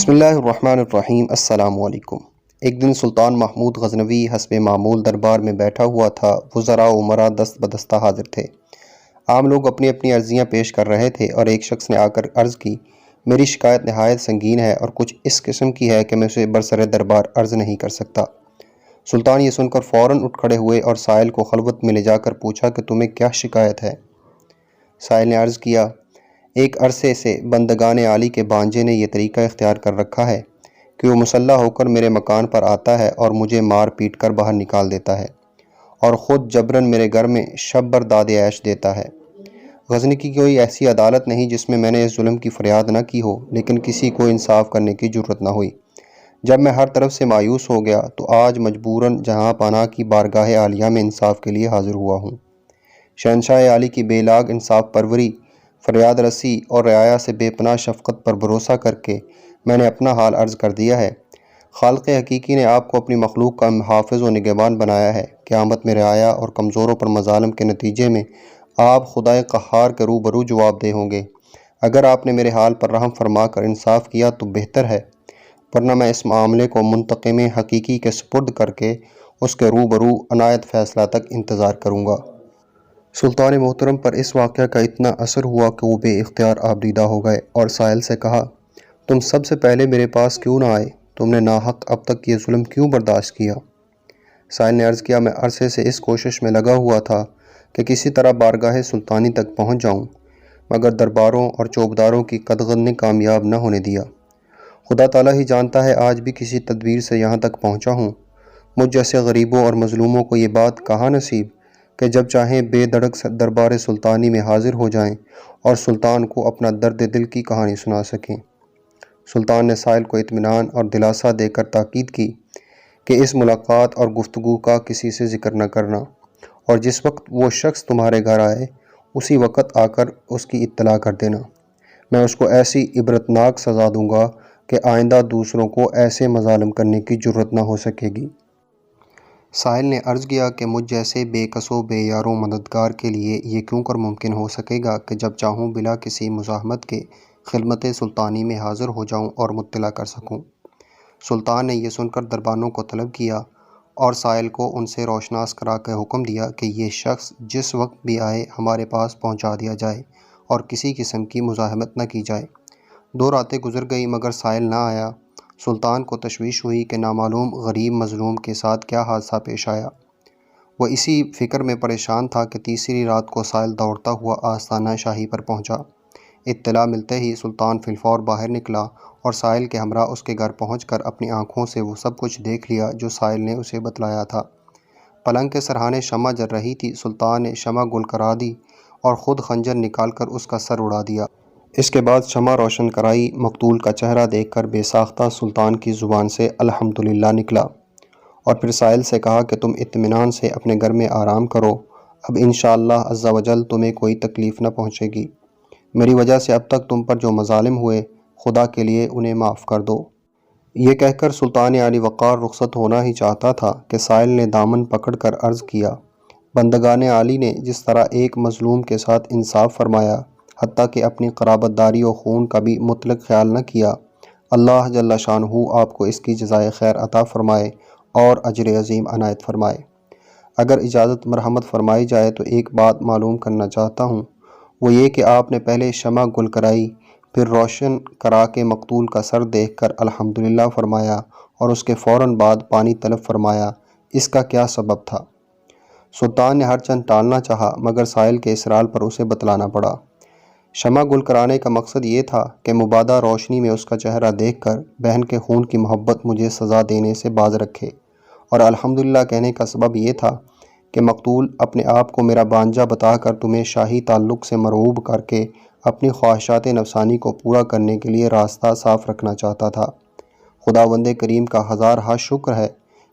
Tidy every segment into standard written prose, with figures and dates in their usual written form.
بسم اللہ الرحمن الرحیم۔ السلام علیکم۔ ایک دن سلطان محمود غزنوی حسب معمول دربار میں بیٹھا ہوا تھا۔ وزراء و امراء دست بدستہ حاضر تھے۔ عام لوگ اپنی اپنی عرضیاں پیش کر رہے تھے اور ایک شخص نے آ کر عرض کی، میری شکایت نہایت سنگین ہے اور کچھ اس قسم کی ہے کہ میں اسے برسر دربار عرض نہیں کر سکتا۔ سلطان یہ سن کر فوراً اٹھ کھڑے ہوئے اور سائل کو خلوت میں لے جا کر پوچھا کہ تمہیں کیا شکایت ہے؟ سائل نے عرض کیا، ایک عرصے سے بندگان عالی کے بانجے نے یہ طریقہ اختیار کر رکھا ہے کہ وہ مسلح ہو کر میرے مکان پر آتا ہے اور مجھے مار پیٹ کر باہر نکال دیتا ہے اور خود جبراً میرے گھر میں شب بھر داد عیش دیتا ہے۔ غزنی کی کوئی ایسی عدالت نہیں جس میں میں نے اس ظلم کی فریاد نہ کی ہو، لیکن کسی کو انصاف کرنے کی جرت نہ ہوئی۔ جب میں ہر طرف سے مایوس ہو گیا تو آج مجبوراً جہاں پناہ کی بارگاہ عالیہ میں انصاف کے لیے حاضر ہوا ہوں۔ شہنشاہ عالی کی بے لاگ انصاف پروری، فریاد رسی اور رعایا سے بے پناہ شفقت پر بھروسہ کر کے میں نے اپنا حال عرض کر دیا ہے۔ خالق حقیقی نے آپ کو اپنی مخلوق کا محافظ و نگہبان بنایا ہے۔ قیامت میں رعایا اور کمزوروں پر مظالم کے نتیجے میں آپ خدائے قہار کے روبرو جواب دہ ہوں گے۔ اگر آپ نے میرے حال پر رحم فرما کر انصاف کیا تو بہتر ہے، ورنہ میں اس معاملے کو منتقم حقیقی کے سپرد کر کے اس کے روبرو عنایت فیصلہ تک انتظار کروں گا۔ سلطان محترم پر اس واقعہ کا اتنا اثر ہوا کہ وہ بے اختیار آبدیدہ ہو گئے اور سائل سے کہا، تم سب سے پہلے میرے پاس کیوں نہ آئے؟ تم نے ناحق اب تک یہ ظلم کیوں برداشت کیا؟ سائل نے عرض کیا، میں عرصے سے اس کوشش میں لگا ہوا تھا کہ کسی طرح بارگاہ سلطانی تک پہنچ جاؤں، مگر درباروں اور چوبداروں کی قدغن نے کامیاب نہ ہونے دیا۔ خدا تعالیٰ ہی جانتا ہے آج بھی کسی تدبیر سے یہاں تک پہنچا ہوں۔ مجھ جیسے غریبوں اور مظلوموں کو یہ بات کہاں نصیب کہ جب چاہیں بے دھڑک دربار سلطانی میں حاضر ہو جائیں اور سلطان کو اپنا درد دل کی کہانی سنا سکیں۔ سلطان نے سائل کو اطمینان اور دلاسا دے کر تاکید کی کہ اس ملاقات اور گفتگو کا کسی سے ذکر نہ کرنا، اور جس وقت وہ شخص تمہارے گھر آئے اسی وقت آ کر اس کی اطلاع کر دینا۔ میں اس کو ایسی عبرتناک سزا دوں گا کہ آئندہ دوسروں کو ایسے مظالم کرنے کی جرت نہ ہو سکے گی۔ سائل نے عرض کیا کہ مجھ جیسے بے کس و بے یار و مددگار کے لیے یہ کیوں کر ممکن ہو سکے گا کہ جب چاہوں بلا کسی مزاحمت کے خدمت سلطانی میں حاضر ہو جاؤں اور مطلع کر سکوں۔ سلطان نے یہ سن کر دربانوں کو طلب کیا اور سائل کو ان سے روشناس کرا کے حکم دیا کہ یہ شخص جس وقت بھی آئے ہمارے پاس پہنچا دیا جائے اور کسی قسم کی مزاحمت نہ کی جائے۔ 2 راتیں گزر گئی مگر سائل نہ آیا۔ سلطان کو تشویش ہوئی کہ نامعلوم غریب مظلوم کے ساتھ کیا حادثہ پیش آیا۔ وہ اسی فکر میں پریشان تھا کہ تیسری رات کو سائل دوڑتا ہوا آستانہ شاہی پر پہنچا۔ اطلاع ملتے ہی سلطان فی الفور باہر نکلا اور سائل کے ہمراہ اس کے گھر پہنچ کر اپنی آنکھوں سے وہ سب کچھ دیکھ لیا جو سائل نے اسے بتلایا تھا۔ پلنگ کے سرہانے شمع جل رہی تھی۔ سلطان نے شمع گل کرا دی اور خود خنجر نکال کر اس کا سر اڑا دیا۔ اس کے بعد شمع روشن کرائی۔ مقتول کا چہرہ دیکھ کر بے ساختہ سلطان کی زبان سے الحمدللہ نکلا اور پھر سائل سے کہا کہ تم اطمینان سے اپنے گھر میں آرام کرو، اب انشاءاللہ عز و جل تمہیں کوئی تکلیف نہ پہنچے گی۔ میری وجہ سے اب تک تم پر جو مظالم ہوئے خدا کے لیے انہیں معاف کر دو۔ یہ کہہ کر سلطان عالی وقار رخصت ہونا ہی چاہتا تھا کہ سائل نے دامن پکڑ کر عرض کیا، بندگان عالی نے جس طرح ایک مظلوم کے ساتھ انصاف فرمایا، حتیٰ کہ اپنی قرابت داری و خون کا بھی مطلق خیال نہ کیا، اللہ جل شانہ آپ کو اس کی جزائے خیر عطا فرمائے اور اجر عظیم عنایت فرمائے۔ اگر اجازت مرحمت فرمائی جائے تو ایک بات معلوم کرنا چاہتا ہوں، وہ یہ کہ آپ نے پہلے شمع گل کرائی، پھر روشن کرا کے مقتول کا سر دیکھ کر الحمدللہ فرمایا اور اس کے فوراً بعد پانی طلب فرمایا، اس کا کیا سبب تھا؟ سلطان نے ہر چند ٹالنا چاہا مگر سائل کے اصرار پر اسے بتلانا پڑا۔ شمع گل کرانے کا مقصد یہ تھا کہ مبادا روشنی میں اس کا چہرہ دیکھ کر بہن کے خون کی محبت مجھے سزا دینے سے باز رکھے، اور الحمدللہ کہنے کا سبب یہ تھا کہ مقتول اپنے آپ کو میرا بانجا بتا کر تمہیں شاہی تعلق سے مرعوب کر کے اپنی خواہشات نفسانی کو پورا کرنے کے لیے راستہ صاف رکھنا چاہتا تھا۔ خداوند کریم کا ہزارہا شکر ہے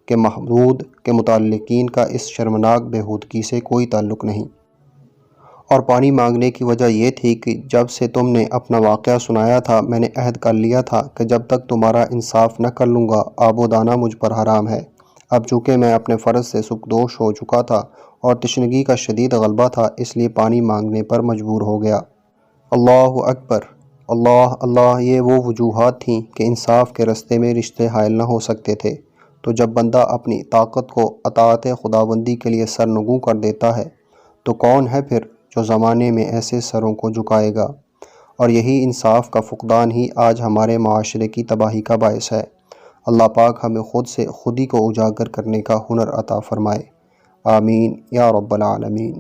کہ محمود کے متعلقین کا اس شرمناک بےہودگی سے کوئی تعلق نہیں۔ اور پانی مانگنے کی وجہ یہ تھی کہ جب سے تم نے اپنا واقعہ سنایا تھا میں نے عہد کر لیا تھا کہ جب تک تمہارا انصاف نہ کر لوں گا آب و دانہ مجھ پر حرام ہے۔ اب چونکہ میں اپنے فرض سے سکدوش ہو چکا تھا اور تشنگی کا شدید غلبہ تھا، اس لیے پانی مانگنے پر مجبور ہو گیا۔ اللہ اکبر۔ اللہ اللہ یہ وہ وجوہات تھیں کہ انصاف کے رستے میں رشتے حائل نہ ہو سکتے تھے، تو جب بندہ اپنی طاقت کو اطاعت خداوندی کے لیے سرنگوں کر دیتا ہے تو کون ہے پھر جو زمانے میں ایسے سروں کو جھکائے گا؟ اور یہی انصاف کا فقدان ہی آج ہمارے معاشرے کی تباہی کا باعث ہے۔ اللہ پاک ہمیں خود سے خودی کو اجاگر کرنے کا ہنر عطا فرمائے، آمین یا رب العالمین۔